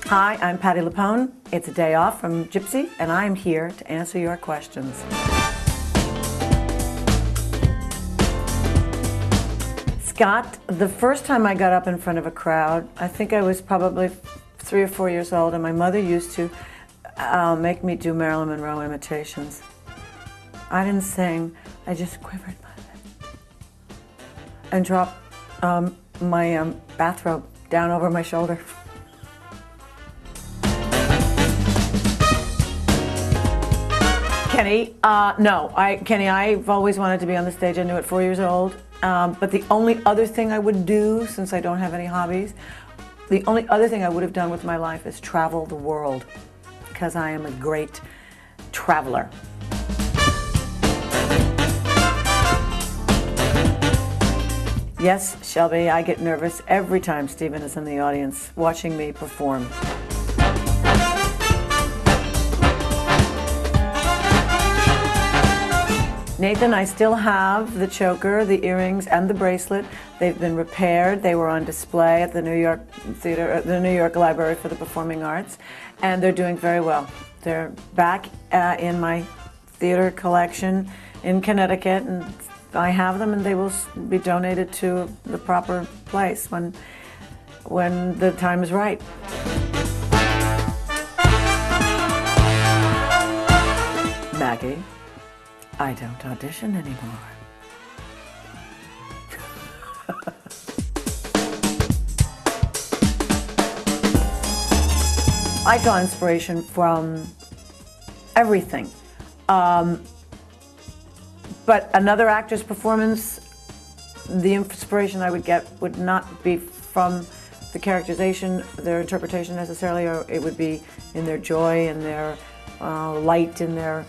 Hi, I'm Patti LuPone. It's a day off from Gypsy, and I'm here to answer your questions. Scott, the first time I got up in front of a crowd, I think I was probably 3 or 4 years old, and my mother used to make me do Marilyn Monroe imitations. I didn't sing, I just quivered my lips and dropped my bathrobe down over my shoulder. Kenny, Kenny, I've always wanted to be on the stage. I knew at 4 years old. But the only other thing I would do, since I don't have any hobbies, the only other thing I would have done with my life is travel the world, because I am a great traveler. Yes, Shelby, I get nervous every time Stephen is in the audience watching me perform. Nathan, I still have the choker, the earrings, and the bracelet. They've been repaired. They were on display at the New York Theater, the New York Library for the Performing Arts, and they're doing very well. They're back in my theater collection in Connecticut, and I have them, and they will be donated to the proper place when the time is right. Maggie, I don't audition anymore. I draw inspiration from everything. But another actor's performance, the inspiration I would get would not be from the characterization, their interpretation necessarily, or it would be in their joy, in their light, in their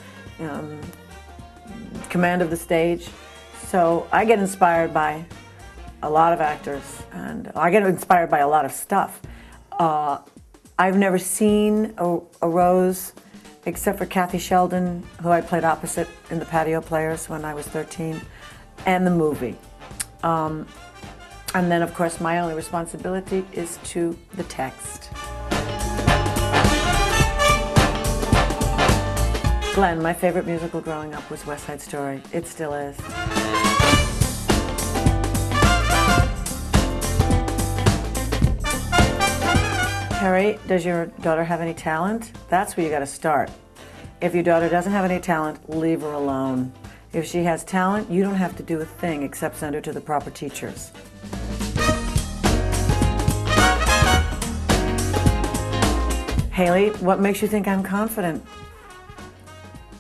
command of the stage. So I get inspired by a lot of actors, and I get inspired by a lot of stuff. I've never seen a Rose except for Kathy Sheldon, who I played opposite in The Patio Players when I was 13, and the movie. And then, of course, my only responsibility is to the text. Glenn, my favorite musical growing up was West Side Story. It still is. Harry, does your daughter have any talent? That's where you got to start. If your daughter doesn't have any talent, leave her alone. If she has talent, you don't have to do a thing except send her to the proper teachers. Haley, what makes you think I'm confident?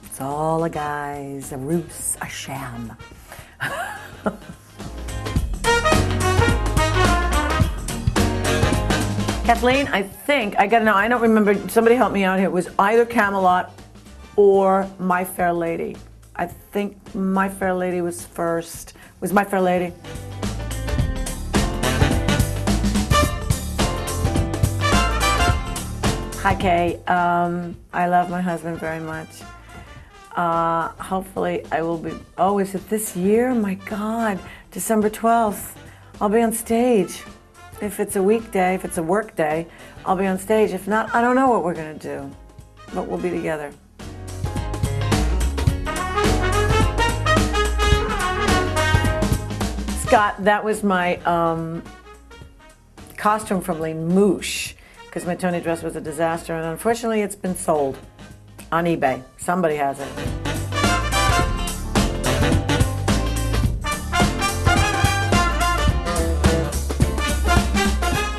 It's all a guise, a ruse, a sham. Kathleen, I think, I don't remember, somebody help me out here. It was either Camelot or My Fair Lady. I think My Fair Lady was first. Was My Fair Lady? Hi, Kay. I love my husband very much. Hopefully I will be, oh, is it this year? My God, December 12th. I'll be on stage. If it's a weekday, if it's a work day, I'll be on stage. If not, I don't know what we're going to do, but we'll be together. Scott, that was my costume from Les Mouches, because my Tony dress was a disaster, and unfortunately it's been sold on eBay. Somebody has it.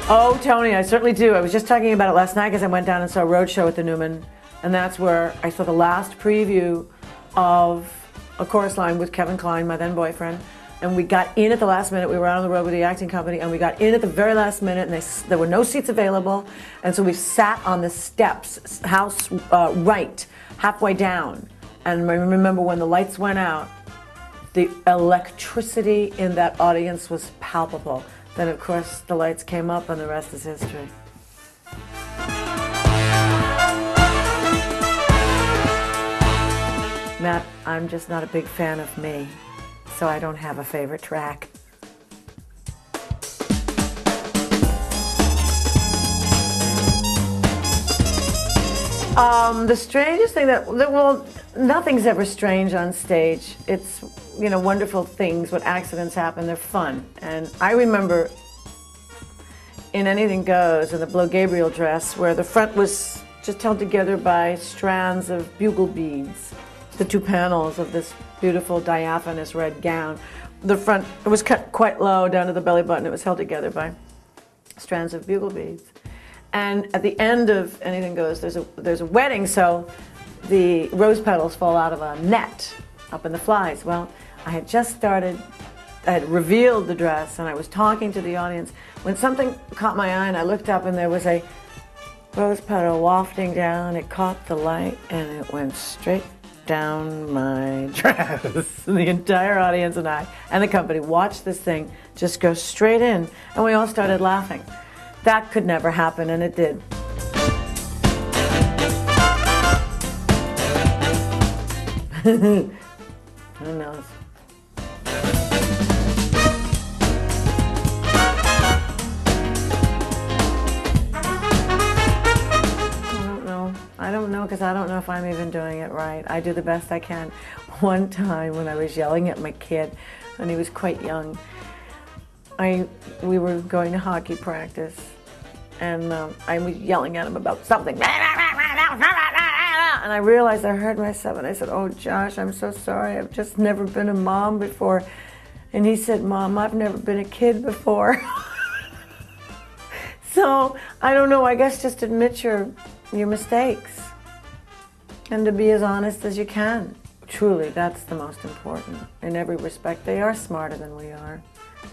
Oh, Tony, I certainly do. I was just talking about it last night because I went down and saw Roadshow at the Newman, and that's where I saw the last preview of A Chorus Line with Kevin Kline, my then boyfriend, and we got in at the last minute. We were out on the road with the acting company, and we got in at the very last minute, and there were no seats available, and so we sat on the steps, house right, halfway down, and I remember when the lights went out, the electricity in that audience was palpable. Then, of course, the lights came up, and the rest is history. Matt, I'm just not a big fan of me, so I don't have a favorite track. The strangest thing well, nothing's ever strange on stage. It's, you know, wonderful things. When accidents happen, they're fun. And I remember in Anything Goes, in the Below Gabriel dress, where the front was just held together by strands of bugle beads. The two panels of this beautiful diaphanous red gown. The front, it was cut quite low down to the belly button. It was held together by strands of bugle beads. And at the end of Anything Goes, there's a wedding, so the rose petals fall out of a net up in the flies. Well, I had revealed the dress, and I was talking to the audience when something caught my eye, and I looked up, and there was a rose petal wafting down. It caught the light, and it went straight down my dress. And the entire audience and I and the company watched this thing just go straight in, and we all started laughing. That could never happen, and it did. Who knows? I don't know, because I don't know if I'm even doing it right. I do the best I can. One time when I was yelling at my kid, and he was quite young, we were going to hockey practice, and I was yelling at him about something. And I realized I heard myself, and I said, "Oh, Josh, I'm so sorry. I've just never been a mom before." And he said, "Mom, I've never been a kid before." So, I don't know, I guess just admit your mistakes and to be as honest as you can. Truly, that's the most important. In every respect, they are smarter than we are,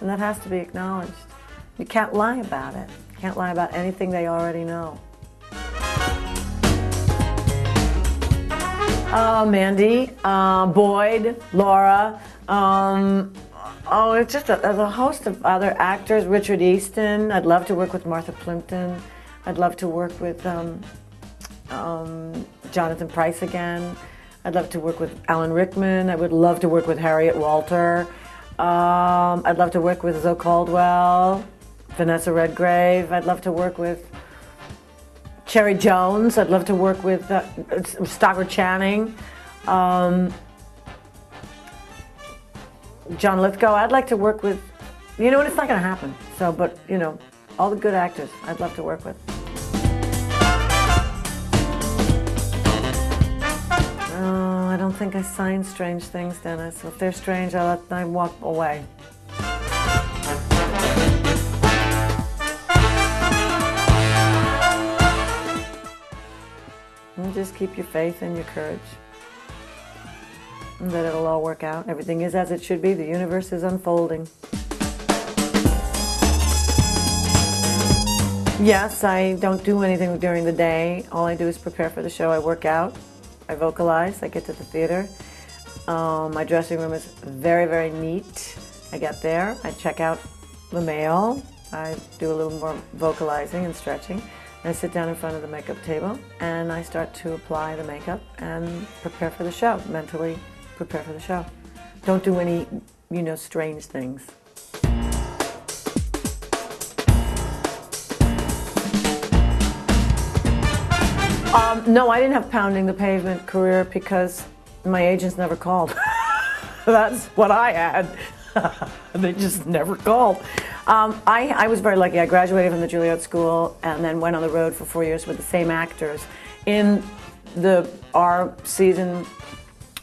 and that has to be acknowledged. You can't lie about it. You can't lie about anything they already know. Mandy, Boyd, Laura, it's just a host of other actors. Richard Easton. I'd love to work with Martha Plimpton. I'd love to work with Jonathan Pryce again. I'd love to work with Alan Rickman. I would love to work with Harriet Walter. I'd love to work with Zoe Caldwell, Vanessa Redgrave. I'd love to work with Cherry Jones. I'd love to work with Stockard Channing. John Lithgow. I'd like to work with, you know, and it's not going to happen. So, but, you know, all the good actors I'd love to work with. Oh, I don't think I sign strange things, Dennis. If they're strange, I walk away. And just keep your faith and your courage. And that it'll all work out. Everything is as it should be. The universe is unfolding. Yes, I don't do anything during the day. All I do is prepare for the show. I work out, I vocalize, I get to the theater. My dressing room is very, very neat. I get there, I check out the mail, I do a little more vocalizing and stretching. And I sit down in front of the makeup table and I start to apply the makeup and prepare for the show, mentally prepare for the show. Don't do any, you know, strange things. No, I didn't have Pounding the Pavement career because my agents never called. That's what I had. They just never called. I was very lucky. I graduated from the Juilliard School and then went on the road for 4 years with the same actors in our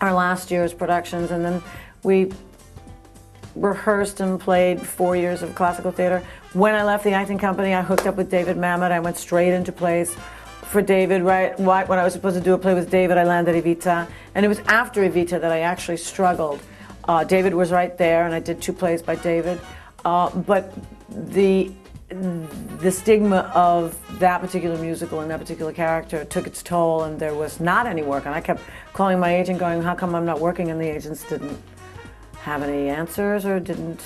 last year's productions, and then we rehearsrsed and played 4 years of classical theater. When I left the acting company, I hooked up with David Mamet. I went straight into plays for David. Right when I was supposed to do a play with David, I landed Evita, and it was after Evita that I actually struggled. David was right there, and I did 2 plays by David. But the stigma of that particular musical and that particular character took its toll, and there was not any work. And I kept calling my agent going, how come I'm not working? And the agents didn't have any answers or didn't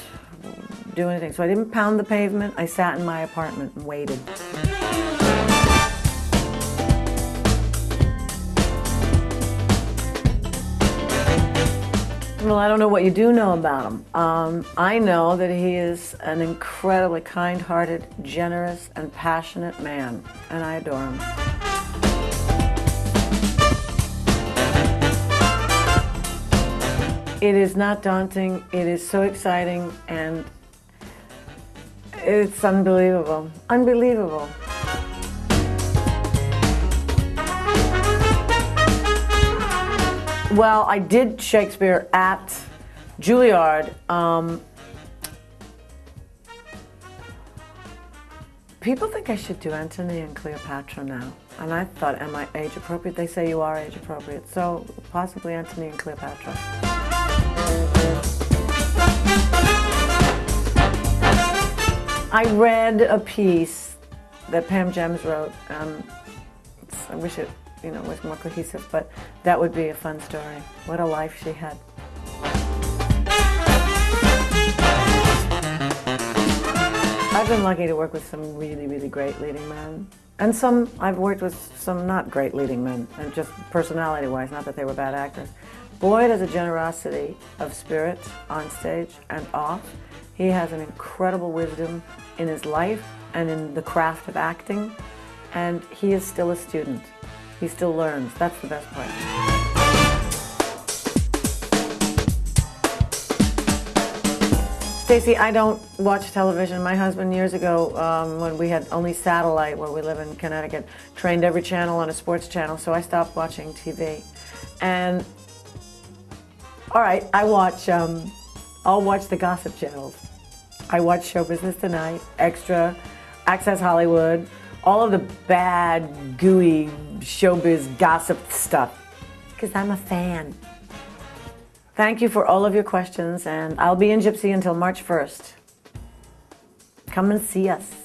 do anything. So I didn't pound the pavement. I sat in my apartment and waited. Well, I don't know what you do know about him. I know that he is an incredibly kind-hearted, generous, and passionate man, and I adore him. It is not daunting. It is so exciting, and it's unbelievable. Unbelievable. Well, I did Shakespeare at Juilliard. People think I should do Antony and Cleopatra now. And I thought, am I age appropriate? They say you are age appropriate. So possibly Antony and Cleopatra. I read a piece that Pam Gems wrote. I wish it, was more cohesive, but that would be a fun story. What a life she had. I've been lucky to work with some really, really great leading men. And I've worked with some not great leading men, and just personality-wise, not that they were bad actors. Boyd has a generosity of spirit on stage and off. He has an incredible wisdom in his life and in the craft of acting, and he is still a student. He still learns. That's the best part. Stacey, I don't watch television. My husband, years ago, when we had only satellite, where we live in Connecticut, trained every channel on a sports channel, so I stopped watching TV. And, all right, I'll watch the gossip channels. I watch Show Business Tonight, Extra, Access Hollywood, all of the bad, gooey showbiz gossip stuff, because I'm a fan. Thank you for all of your questions, and I'll be in Gypsy until March 1st. Come and see us.